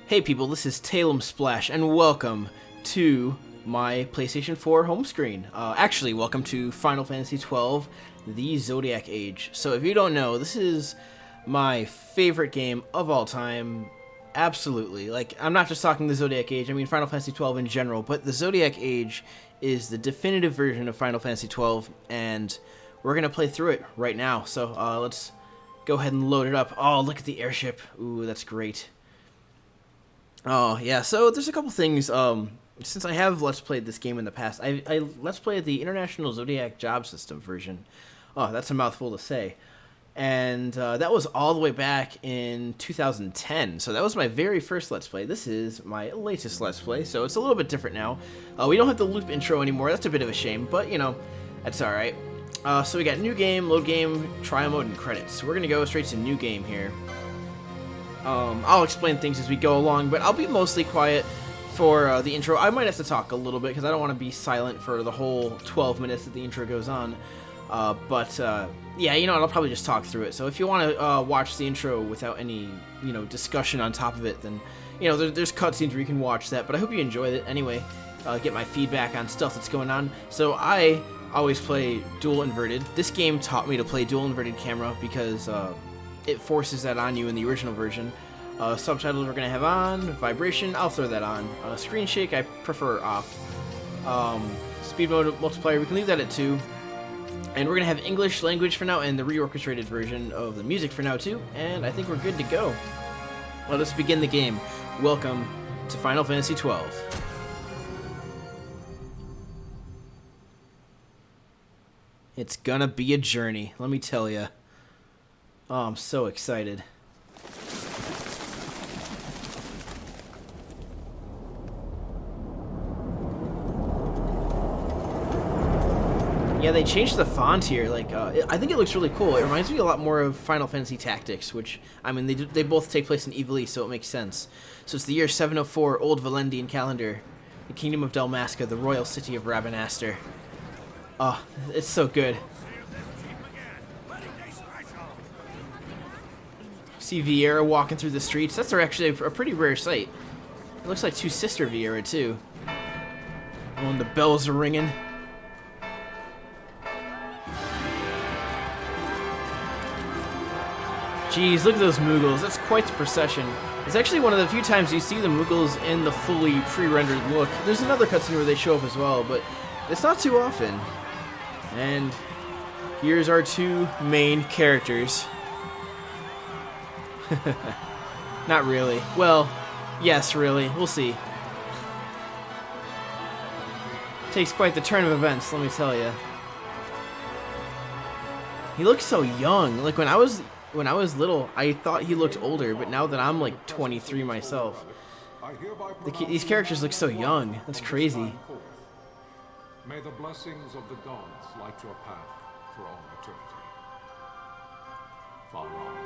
Hey people, this is Talem Splash, and welcome to my PlayStation 4 home screen. Actually, welcome to Final Fantasy XII The Zodiac Age. So if you don't know, this is my favorite game of all time. Absolutely. Like, I'm not just talking the Zodiac Age, I mean Final Fantasy XII in general, but the Zodiac Age is the definitive version of Final Fantasy XII, and we're going to play through it right now. So let's go ahead and load it up. Oh, look at the airship. Ooh, that's great. Oh, yeah, so there's a couple things, since I have Let's Played this game in the past, I Let's Played the International Zodiac Job System version. Oh, that's a mouthful to say. And that was all the way back in 2010, so that was my very first Let's Play. This is my latest Let's Play, so it's a little bit different now. We don't have the loop intro anymore, that's a bit of a shame, but, you know, that's alright. So we got new game, load game, trial mode, and credits. We're going to go straight to new game here. I'll explain things as we go along, but I'll be mostly quiet for the intro. I might have to talk a little bit because I don't want to be silent for the whole 12 minutes that the intro goes on. Yeah, you know what, I'll probably just talk through it. So if you want to watch the intro without any, you know, discussion on top of it, then, you know, there's cutscenes where you can watch that. But I hope you enjoyed it anyway. Get my feedback on stuff that's going on. So I always play dual inverted. This game taught me to play dual inverted camera because it forces that on you in the original version. Subtitles we're going to have on, vibration, I'll throw that on. Screen shake, I prefer off. Speed mode multiplier, we can leave that at 2. And we're going to have English language for now and the reorchestrated version of the music for now too. And I think we're good to go. Let us begin the game. Welcome to Final Fantasy XII. It's gonna be a journey, let me tell ya. Oh, I'm so excited. Yeah, they changed the font here. Like, I think it looks really cool. It reminds me a lot more of Final Fantasy Tactics, which, I mean, they both take place in Ivali, so it makes sense. So it's the year 704, Old Valendian calendar, the Kingdom of Dalmasca, the royal city of Rabanastre. Oh, it's so good. See Vieira walking through the streets. That's actually a pretty rare sight. It looks like two sister Vieira too. Oh, and the bells are ringing. Jeez, look at those Mughals. That's quite the procession. It's actually one of the few times you see the Mughals in the fully pre-rendered look. There's another cutscene where they show up as well, but it's not too often. And here's our two main characters. Not really. Well, yes, really. We'll see. Takes quite the turn of events, let me tell you. He looks so young. Like when I was little, I thought he looked older, but now that I'm like 23 myself, these characters look so young. That's crazy. May the blessings of the gods light your path for all eternity. Far on.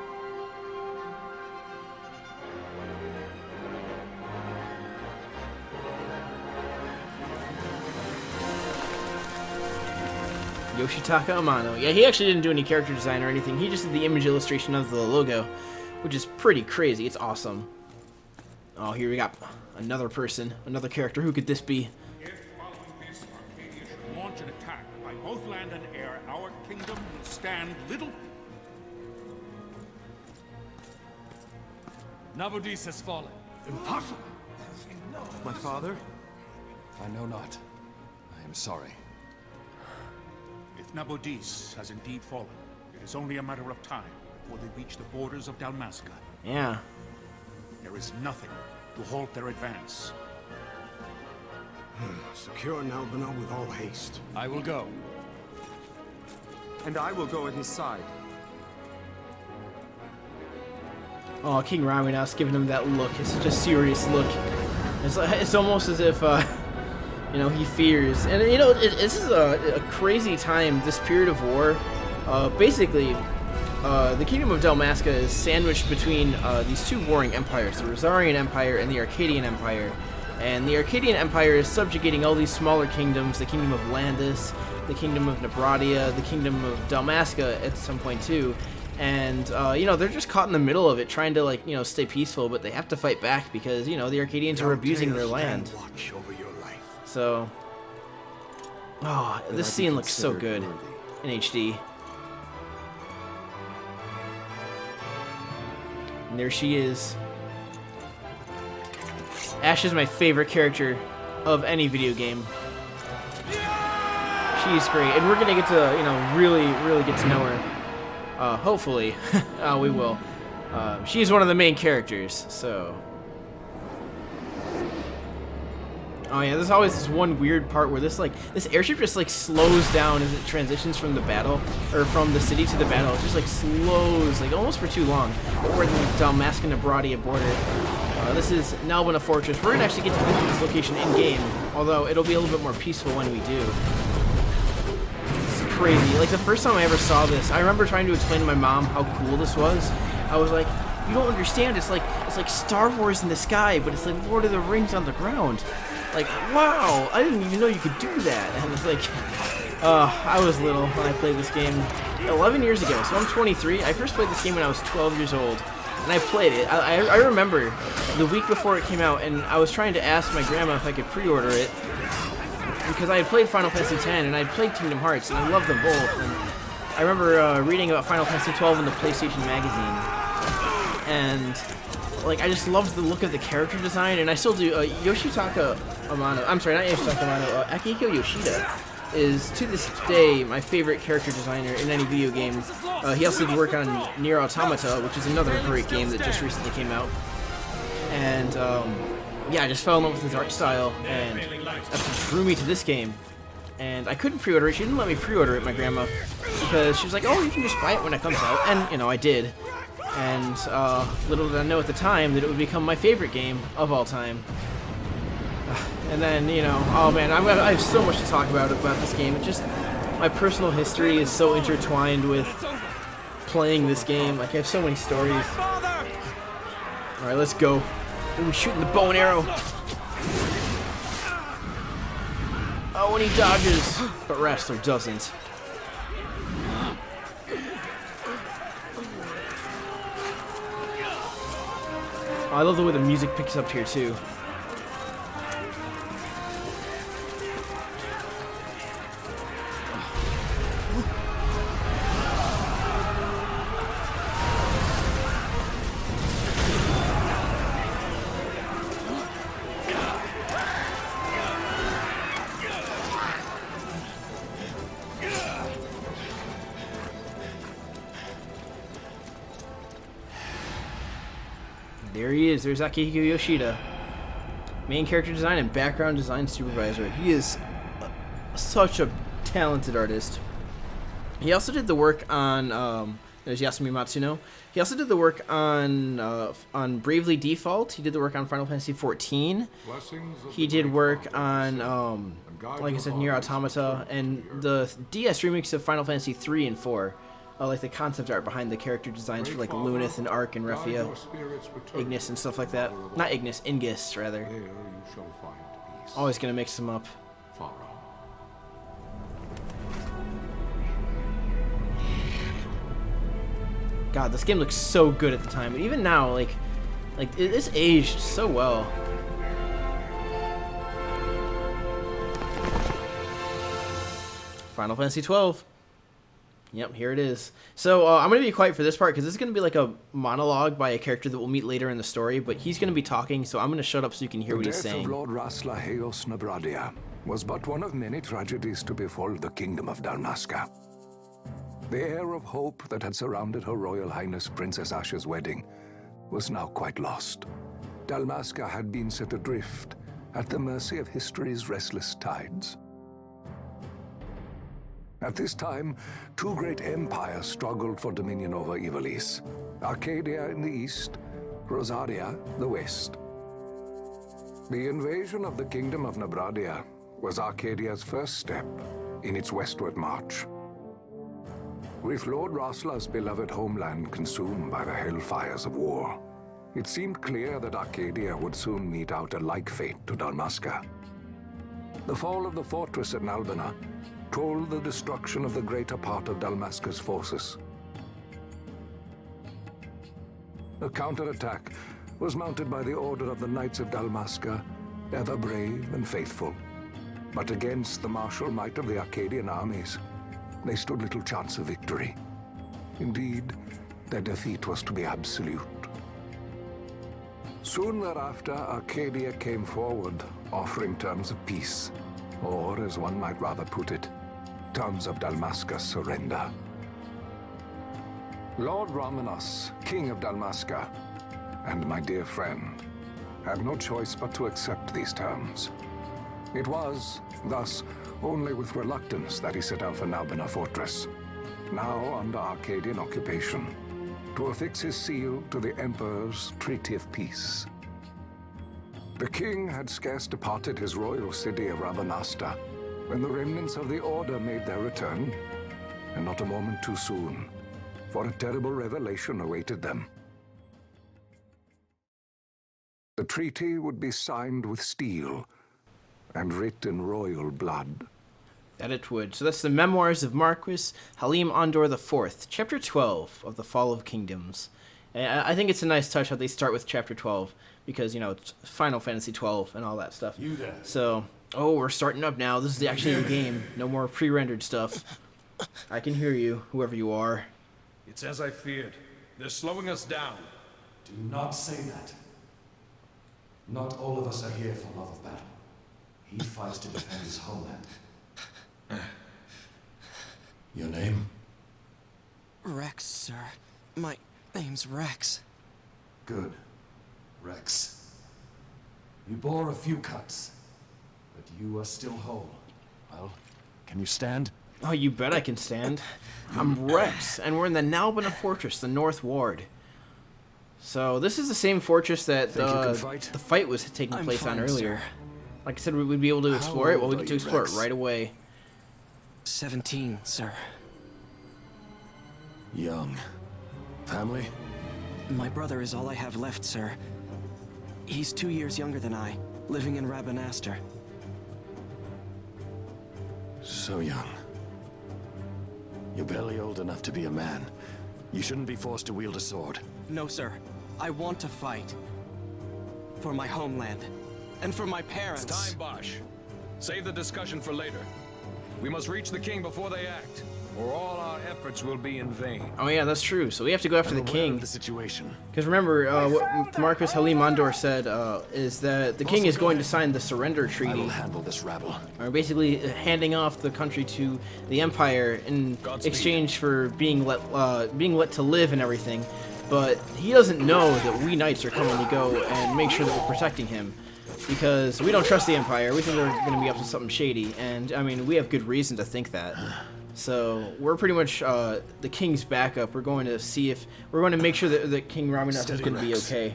Yoshitaka Amano. Yeah, he actually didn't do any character design or anything. He just did the image illustration of the logo, which is pretty crazy. It's awesome. Oh, here we got another person, another character. Who could this be? If following this, Arcadia should launch an attack by both land and air, our kingdom will stand little. Nabudis has fallen. Impossible! My father? I know not. I am sorry. If Nabudis has indeed fallen, it is only a matter of time before they reach the borders of Dalmasca. Yeah. There is nothing to halt their advance. Secure Nalbina with all haste. I will go. And I will go at his side. Oh, King Ramina's giving him that look. It's such a serious look. It's almost as if, you know, he fears. And, you know, this is a crazy time, this period of war. Basically, the Kingdom of Dalmasca is sandwiched between these two warring empires, the Rosarian Empire and the Arcadian Empire. And the Arcadian Empire is subjugating all these smaller kingdoms, the Kingdom of Landis, the Kingdom of Nebradia, the Kingdom of Dalmasca at some point too. And, you know, they're just caught in the middle of it, trying to, like, you know, stay peaceful, but they have to fight back because, you know, the Arcadians are abusing their land. Watch over your life. So, oh, this scene looks so good in HD. And there she is. Ashe is my favorite character of any video game. She's great, and we're gonna get to, you know, really get to know her. Hopefully, we will. She's one of the main characters, so. Oh yeah, there's always this one weird part where this airship just like slows down as it transitions from the battle, or from the city to the battle. It just like slows, like almost for too long. But we're in the Dalmasca Nabradia border. This is Nalbina Fortress. We're gonna actually get to visit this location in game, although it'll be a little bit more peaceful when we do. It's crazy. Like the first time I ever saw this, I remember trying to explain to my mom how cool this was. I was like, "You don't understand. It's like Star Wars in the sky, but it's like Lord of the Rings on the ground." Like, wow, I didn't even know you could do that. And it's like, I was little when I played this game 11 years ago, so I'm 23. I first played this game when I was 12 years old, and I played it. I remember the week before it came out, and I was trying to ask my grandma if I could pre-order it, because I had played Final Fantasy X, and I had played Kingdom Hearts, and I loved them both. And I remember reading about Final Fantasy XII in the PlayStation magazine, and like, I just loved the look of the character design, and I still do. Yoshitaka Amano, I'm sorry, not Yoshitaka Amano, Akihiko Yoshida is, to this day, my favorite character designer in any video game. He also did work on Nier Automata, which is another great game that just recently came out. And, yeah, I just fell in love with his art style, and that's what drew me to this game. And I couldn't pre-order it. She didn't let me pre-order it, my grandma, because she was like, oh, you can just buy it when it comes out. And, you know, I did. And little did I know at the time that it would become my favorite game of all time. And then, you know, oh man, I have so much to talk about this game. It just, my personal history is so intertwined with playing this game. Like, I have so many stories. Alright, let's go. We're shooting the bow and arrow. Oh, and he dodges, but Wrestler doesn't. Oh, I love the way the music picks up here too. There he is. There's Akihiko Yoshida, main character design and background design supervisor. He is such a talented artist. He also did the work on there's Yasumi Matsuno. He also did the work on Bravely Default. He did the work on Final Fantasy XIV. He did work on like I said, Nier Automata, and the DS remakes of Final Fantasy 3 and 4. Like the concept art behind the character designs for like Lunith and Ark and Refia, Ignis and stuff like that. Not Ignis, Ingus rather. Always gonna mix them up. God, this game looks so good at the time, but even now, like it's aged so well. Final Fantasy 12. Yep, here it is. So I'm going to be quiet for this part because this is going to be like a monologue by a character that we'll meet later in the story, but he's going to be talking, so I'm going to shut up so you can hear what he's saying. The death of Lord Rasla Heos Nabradia was but one of many tragedies to befall the kingdom of Dalmasca. The air of hope that had surrounded Her Royal Highness Princess Ashe's wedding was now quite lost. Dalmasca had been set adrift at the mercy of history's restless tides. At this time, two great empires struggled for dominion over Ivalice. Arcadia in the east, Rosaria the west. The invasion of the kingdom of Nabradia was Arcadia's first step in its westward march. With Lord Rasla's beloved homeland consumed by the hellfires of war, it seemed clear that Arcadia would soon mete out a like fate to Dalmasca. The fall of the fortress at Nalbina told the destruction of the greater part of Dalmasca's forces. a counterattack was mounted by the Order of the Knights of Dalmasca, ever brave and faithful. But against the martial might of the Arcadian armies, they stood little chance of victory. Indeed, their defeat was to be absolute. Soon thereafter, Arcadia came forward, offering terms of peace, or, as one might rather put it, terms of Dalmasca's surrender. Lord Romanos, King of Dalmasca, and my dear friend, had no choice but to accept these terms. It was, thus, only with reluctance that he set out for Nalbina Fortress, now under Arcadian occupation, to affix his seal to the Emperor's Treaty of Peace. The king had scarce departed his royal city of Rabanasta when the remnants of the Order made their return, and not a moment too soon, for a terrible revelation awaited them. The treaty would be signed with steel and writ in royal blood. That it would. So that's the Memoirs of Marquis Halim Andor IV, Chapter 12 of the Fall of Kingdoms. And I think it's a nice touch how they start with Chapter 12, because, you know, it's Final Fantasy 12 and all that stuff. You there. So, oh, we're starting up now. This is actually the game. No more pre-rendered stuff. I can hear you, whoever you are. It's as I feared. They're slowing us down. Do not say that. Not all of us are here for love of battle. He fights to defend his homeland. Your name? Rex, sir. My name's Rex. Good. Rex. You bore a few cuts, but you are still whole. Well, can you stand? Oh, you bet I can stand. I'm Rex, and we're in the Nalbina Fortress, the North Ward. So this is the same fortress that the fight was taking place on earlier. Sir. Like I said, we'd be able to explore it. Well, we get to explore Rex? it right away. 17, sir. Young. Family? My brother is all I have left, sir. He's 2 years younger than I, living in Rabanastre. So young. You're barely old enough to be a man. You shouldn't be forced to wield a sword. No, sir. I want to fight. For my homeland. And for my parents. It's time, Bosch. Save the discussion for later. We must reach the king before they act, or all our efforts will be in vain. Oh yeah, that's true. So we have to go after the I'm aware king. of the situation. Because remember, what Marquis Halim Andor said is that the king is going to sign the surrender I treaty, will handle this rabble. or basically handing off the country to the Empire in Godspeed. exchange for being let to live and everything. But he doesn't know that we knights are coming to go and make sure that we're protecting him, because we don't trust the Empire. We think they're going to be up to something shady, and I mean, we have good reason to think that. So we're pretty much the king's backup. We're going to see if we're going to make sure that King Ramanatha is going to be okay.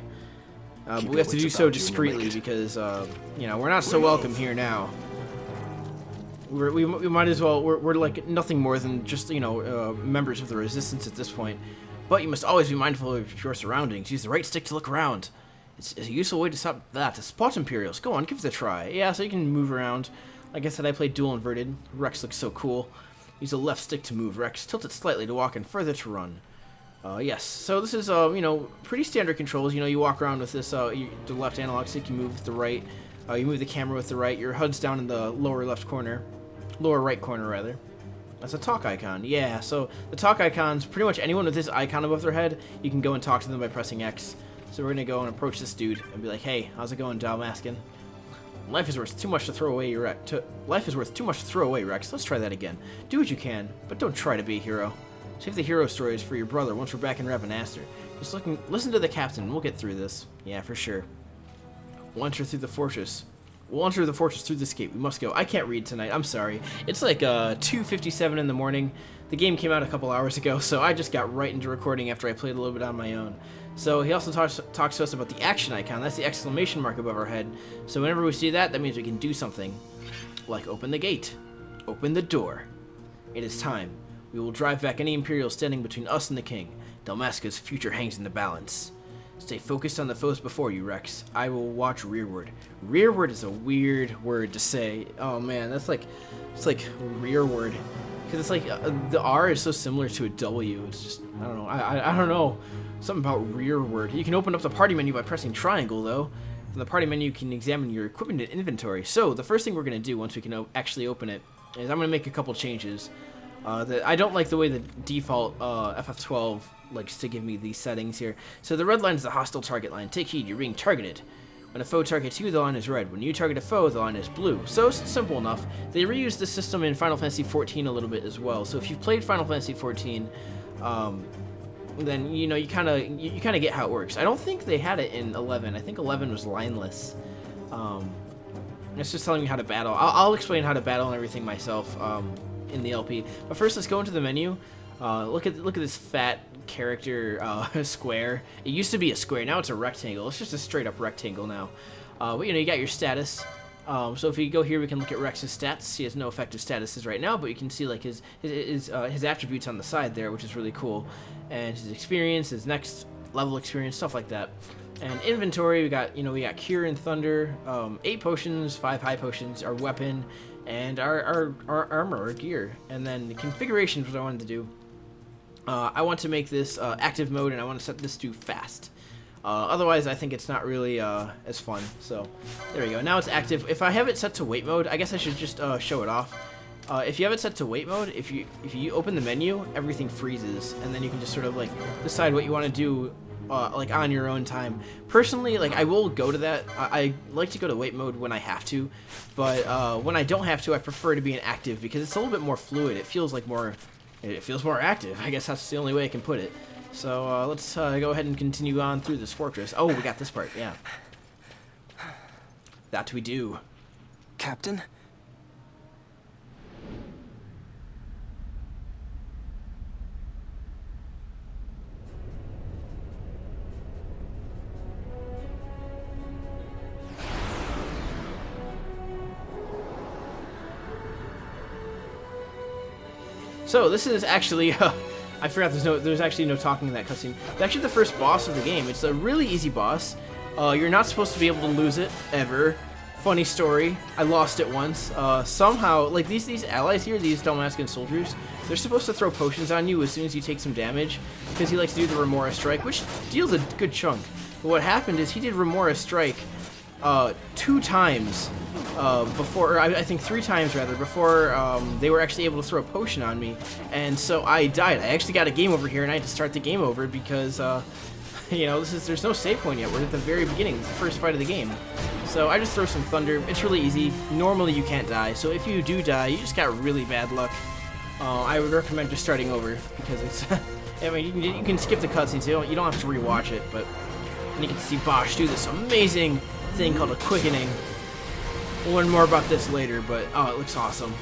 But we have to do so discreetly because you know, we're not so welcome here now. We might as well. We're like nothing more than just, you know, members of the resistance at this point. But you must always be mindful of your surroundings. Use the right stick to look around. It's a useful way to spot Imperials. Go on, give it a try. Yeah, so you can move around. Like I said, I played dual inverted. Rex looks so cool. Use the left stick to move Rex. Tilt it slightly to walk and further to run. Yes, so this is, you know, pretty standard controls. You know, you walk around with this, the left analog stick, you move with the right. You move the camera with the right. Your HUD's down in the lower left corner. Lower right corner, rather. That's a talk icon. Yeah, so the talk icons, pretty much anyone with this icon above their head, you can go and talk to them by pressing X. So we're going to go and approach this dude and be like, hey, how's it going, Dalmascan? Life is worth too much to throw away, Rex. Let's try that again. Do what you can, but don't try to be a hero. Save the hero stories for your brother once we're back in Rabanastre. Just listen to the captain, and we'll get through this. Yeah, for sure. We'll enter through the fortress. We'll enter the fortress through this gate. We must go. I can't read tonight. I'm sorry. It's like 2:57 in the morning. The game came out a couple hours ago, so I just got right into recording after I played a little bit on my own. So he also talks to us about the action icon. That's the exclamation mark above our head. So whenever we see that, that means we can do something. Like open the gate. Open the door. It is time. We will drive back any Imperials standing between us and the king. Dalmasca's future hangs in the balance. Stay focused on the foes before you, Rex. I will watch rearward. Rearward is a weird word to say. Oh man, it's like rearward. Because it's like the R is so similar to a W. It's just, I don't know. I don't know. Something about rearward. You can open up the party menu by pressing triangle, though. From the party menu, you can examine your equipment and inventory. So, the first thing we're going to do once we can actually open it is I'm going to make a couple changes. I don't like the way the default FF12 likes to give me these settings here. So, the red line is the hostile target line. Take heed, you're being targeted. When a foe targets you, the line is red. When you target a foe, the line is blue. So, it's simple enough. They reused this system in Final Fantasy XIV a little bit as well. So, if you've played Final Fantasy XIV, then you know you kind of get how it works. I don't think they had it in 11. I think 11 was lineless. It's just telling me how to battle. I'll explain how to battle and everything myself in the LP. But first, let's go into the menu. Look at this fat character square. It used to be a square. Now it's a rectangle. It's just a straight up rectangle now. But you know, you got your status. So if we go here, we can look at Rex's stats. He has no effective statuses right now, but you can see like his attributes on the side there, which is really cool, and his experience, his next level experience, stuff like that. And inventory, we got Cure and Thunder, 8 potions, 5 high potions, our weapon, and our armor, our gear. And then the configurations, what I wanted to do. I want to make this active mode, and I want to set this to fast. Otherwise, I think it's not really as fun. So, there we go. Now it's active. If I have it set to wait mode, I guess I should just show it off. If you have it set to wait mode, if you open the menu, everything freezes, and then you can just sort of like decide what you want to do, like on your own time. Personally, like I will go to that. I like to go to wait mode when I have to, but when I don't have to, I prefer to be in active because it's a little bit more fluid. It feels like it feels more active. I guess that's the only way I can put it. So let's go ahead and continue on through this fortress. Oh, we got this part, yeah. That we do. Captain? So this is actually, I forgot there's actually no talking in that cutscene. It's actually the first boss of the game. It's a really easy boss. You're not supposed to be able to lose it, ever. Funny story, I lost it once. Somehow, like these allies here, these Dalmascan soldiers, they're supposed to throw potions on you as soon as you take some damage, because he likes to do the Remora Strike, which deals a good chunk. But what happened is he did Remora Strike 2 times before, or I think 3 times rather, before they were actually able to throw a potion on me, and so I died. I actually got a game over here, and I had to start the game over because, you know, there's no save point yet. We're at the very beginning. It's the first fight of the game. So I just throw some thunder. It's really easy. Normally you can't die, so if you do die, you just got really bad luck. I would recommend just starting over because it's. I mean, you can skip the cutscenes. You don't have to rewatch it, but and you get to see Bosch do this amazing thing called a quickening. We'll learn more about this later, but oh, it looks awesome.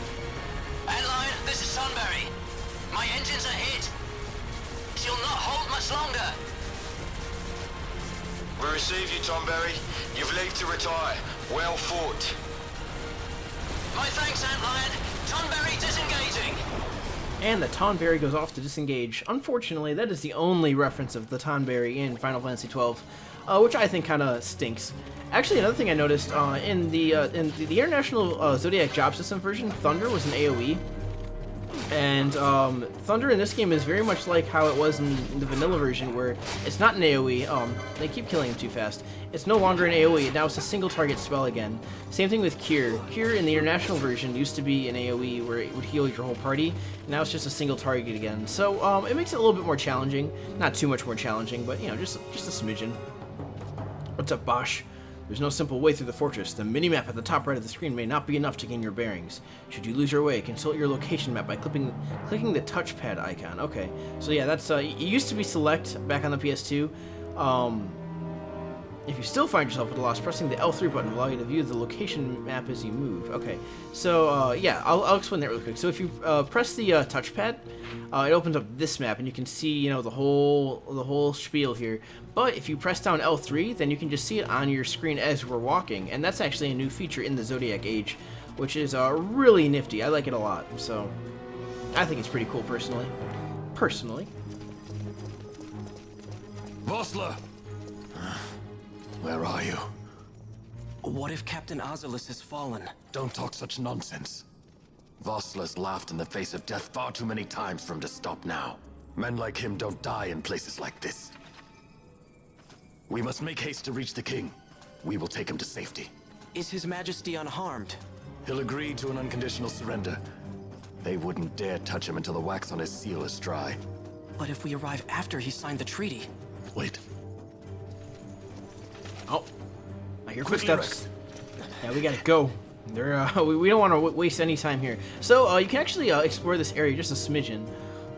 Lion, this is Sunbury. My engines are hit. She'll not hold much longer. We receive you, Tonberry. You've leave to retire. Well fought. My thanks, Antlion. Tonberry disengaging. And the Tonberry goes off to disengage. Unfortunately, that is the only reference of the Tonberry in Final Fantasy XII, which I think kind of stinks. Actually, another thing I noticed in the International Zodiac Job System version, Thunder was an AoE, and Thunder in this game is very much like how it was in the vanilla version, where it's not an AoE. They keep killing him too fast. It's no longer an AoE. Now it's a single target spell again. Same thing with Cure. Cure in the International version used to be an AoE where it would heal your whole party. Now it's just a single target again. So it makes it a little bit more challenging. Not too much more challenging, but you know, just a smidgen. What's up, Bosch? There's no simple way through the fortress. The minimap at the top right of the screen may not be enough to gain your bearings. Should you lose your way, consult your location map by clicking the touchpad icon. Okay, so yeah, that's it used to be select back on the PS2. If you still find yourself at a loss, pressing the L3 button will allow you to view the location map as you move. Okay, so yeah, I'll explain that real quick. So if you press the touchpad, it opens up this map, and you can see, you know, the whole spiel here. But if you press down L3, then you can just see it on your screen as we're walking, and that's actually a new feature in the Zodiac Age, which is really nifty. I like it a lot, so I think it's pretty cool personally. Vossler! Where are you? What if Captain Ozilus has fallen? Don't talk such nonsense. Vossler's laughed in the face of death far too many times for him to stop now. Men like him don't die in places like this. We must make haste to reach the king. We will take him to safety. Is His Majesty unharmed? He'll agree to an unconditional surrender. They wouldn't dare touch him until the wax on his seal is dry. But if we arrive after he signed the treaty... Wait. Oh, I hear footsteps. Yeah, we gotta go. We don't want to waste any time here. So you can actually explore this area just a smidgen.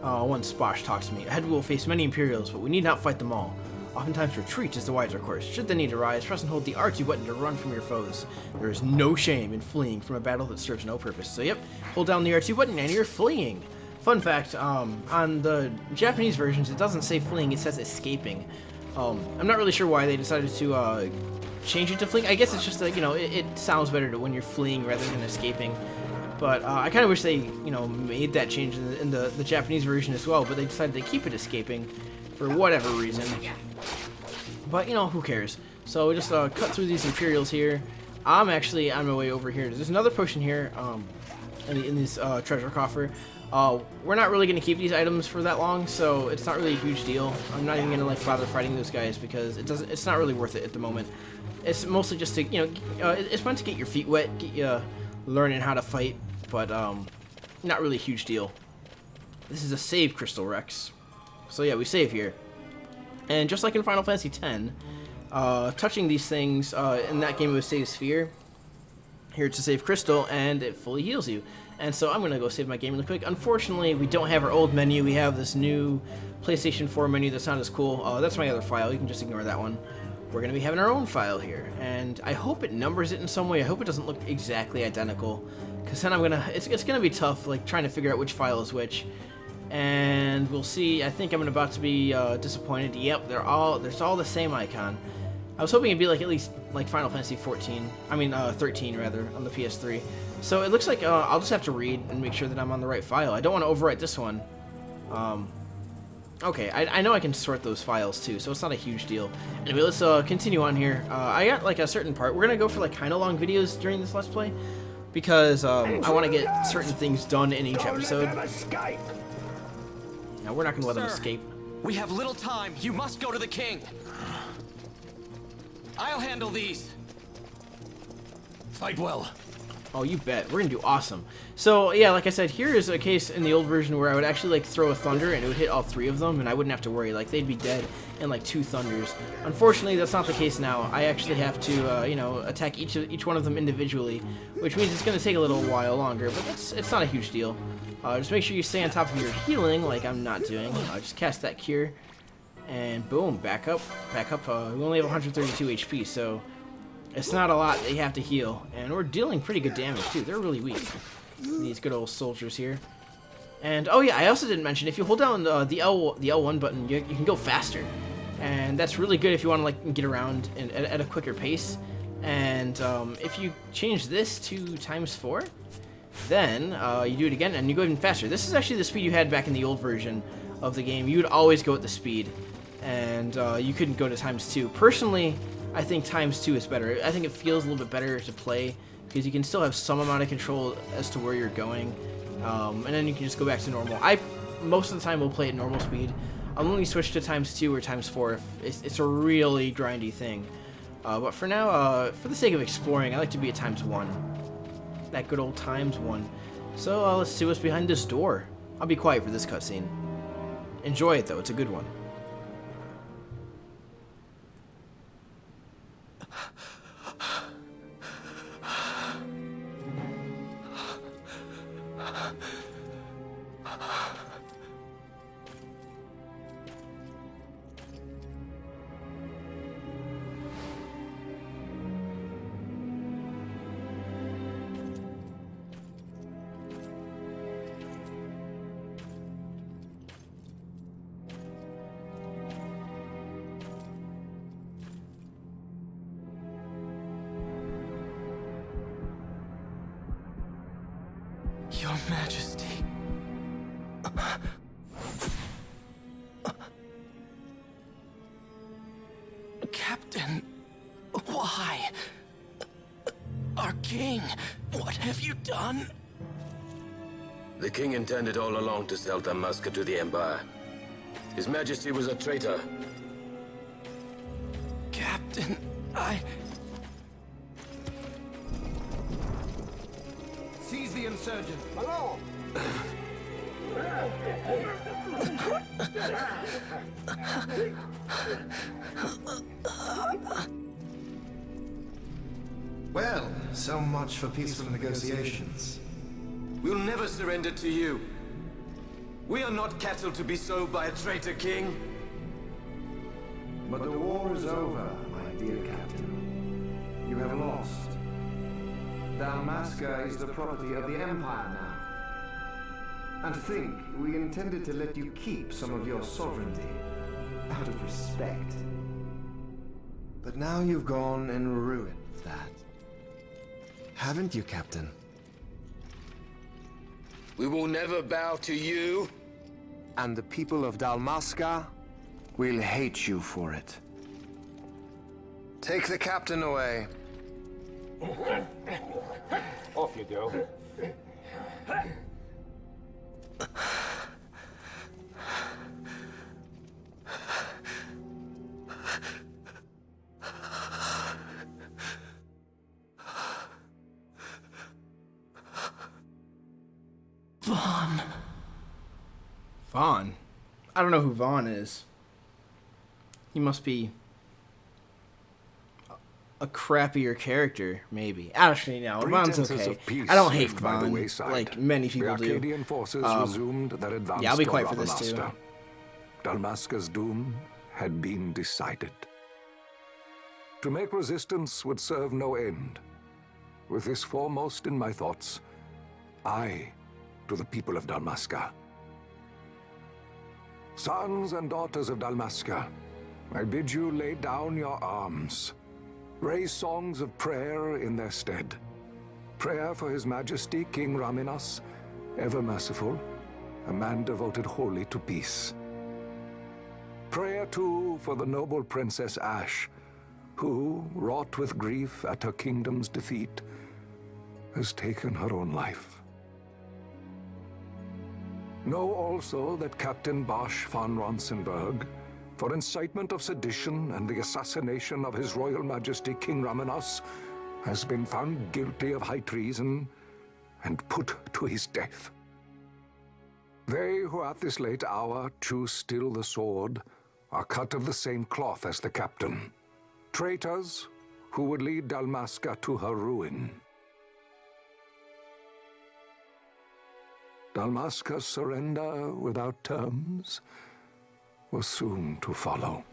Once Sposh talks to me. Ahead we will face many Imperials, but we need not fight them all. Oftentimes retreat is the wiser course. Should the need arise, press and hold the R2 button to run from your foes. There is no shame in fleeing from a battle that serves no purpose. So yep, hold down the R2 button and you're fleeing. Fun fact, on the Japanese versions it doesn't say fleeing, it says escaping. I'm not really sure why they decided to change it to fleeing. I guess it's just like, it sounds better to when you're fleeing rather than escaping. But I kind of wish they, made that change in the Japanese version as well, but they decided to keep it escaping for whatever reason. But, who cares? So we just cut through these Imperials here. I'm actually on my way over here. There's another potion here in this treasure coffer. We're not really going to keep these items for that long, so it's not really a huge deal. I'm not even going to bother fighting those guys because it's not really worth it at the moment. It's mostly just to, it's meant to get your feet wet, get you learning how to fight, but not really a huge deal. This is a save crystal, Rex. So yeah, we save here. And just like in Final Fantasy X, touching these things, in that game it was Save Sphere. Here it's a save crystal, and it fully heals you. And so I'm going to go save my game really quick. Unfortunately, we don't have our old menu. We have this new PlayStation 4 menu that's not as cool. That's my other file. You can just ignore that one. We're going to be having our own file here. And I hope it numbers it in some way. I hope it doesn't look exactly identical. Because then it's going to be tough, trying to figure out which file is which. And we'll see. I think I'm about to be disappointed. Yep, there's all the same icon. I was hoping it'd be at least Final Fantasy 13 rather, on the PS3. So it looks like I'll just have to read and make sure that I'm on the right file. I don't want to overwrite this one. Okay, I know I can sort those files too, so it's not a huge deal. Anyway, let's continue on here. I got a certain part. We're gonna go for kind of long videos during this Let's Play because I want to get certain things done in each episode. Now we're not gonna let them escape. We have little time. You must go to the king. I'll handle these. Fight well. Oh, you bet. We're gonna do awesome. So, yeah, like I said, here is a case in the old version where I would actually, throw a thunder and it would hit all three of them, and I wouldn't have to worry. They'd be dead in, 2 thunders. Unfortunately, that's not the case now. I actually have to, attack each one of them individually, which means it's gonna take a little while longer, but it's not a huge deal. Just make sure you stay on top of your healing, like I'm not doing. Just cast that cure, and boom, back up. We only have 132 HP, so it's not a lot that you have to heal, and we're dealing pretty good damage too. They're really weak, these good old soldiers here. And oh yeah, I also didn't mention, if you hold down the L1 button, you can go faster, and that's really good if you want to get around at a quicker pace. And if you change this to ×4, then you do it again and you go even faster. This is actually the speed you had back in the old version of the game. You would always go at the speed, and you couldn't go to ×2. Personally, I think ×2 is better. I think it feels a little bit better to play because you can still have some amount of control as to where you're going, and then you can just go back to normal. Most of the time will play at normal speed. I'll only switch to ×2 or ×4 if it's a really grindy thing. But for now, for the sake of exploring, I like to be at ×1. That good old ×1. So let's see what's behind this door. I'll be quiet for this cutscene. Enjoy it though, it's a good one. Your Majesty. Captain, why? Our king, what have you done? The king intended all along to sell Damascus to the Empire. His Majesty was a traitor. Didn't I? Seize the insurgent. Along! Well, so much for peaceful negotiations. We'll never surrender to you. We are not cattle to be sold by a traitor king. But the war is over, my dear captain. You have lost. Dalmasca is the property of the Empire now. And think, we intended to let you keep some of your sovereignty, out of respect. But now you've gone and ruined that. Haven't you, Captain? We will never bow to you. And the people of Dalmasca will hate you for it. Take the captain away. Off you go. Vaughn. Vaughn? I don't know who Vaughn is. He must be a crappier character, maybe. Actually, no, Vaughn's okay. I don't hate Vaughn like many people do. Arcadian forces resumed their advance. Yeah, I'll be quiet for this too. Dalmasca's doom had been decided. To make resistance would serve no end. With this foremost in my thoughts, I, to the people of Dalmasca. Sons and daughters of Dalmasca, I bid you lay down your arms. Raise songs of prayer in their stead. Prayer for His Majesty King Raminas, ever merciful, a man devoted wholly to peace. Prayer, too, for the noble Princess Ash, who, wrought with grief at her kingdom's defeat, has taken her own life. Know also that Captain Bosch von Ronsenberg, for incitement of sedition and the assassination of His Royal Majesty King Raminas, has been found guilty of high treason and put to his death. They who at this late hour choose still the sword are cut of the same cloth as the captain. Traitors who would lead Dalmasca to her ruin. Dalmasca's surrender without terms was soon to follow.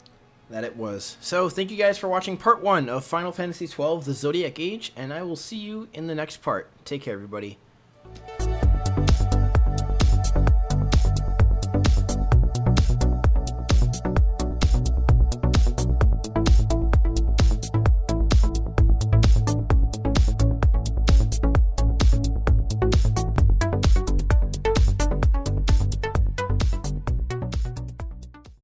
That it was. So thank you guys for watching part 1 of Final Fantasy XII The Zodiac Age, and I will see you in the next part. Take care, everybody.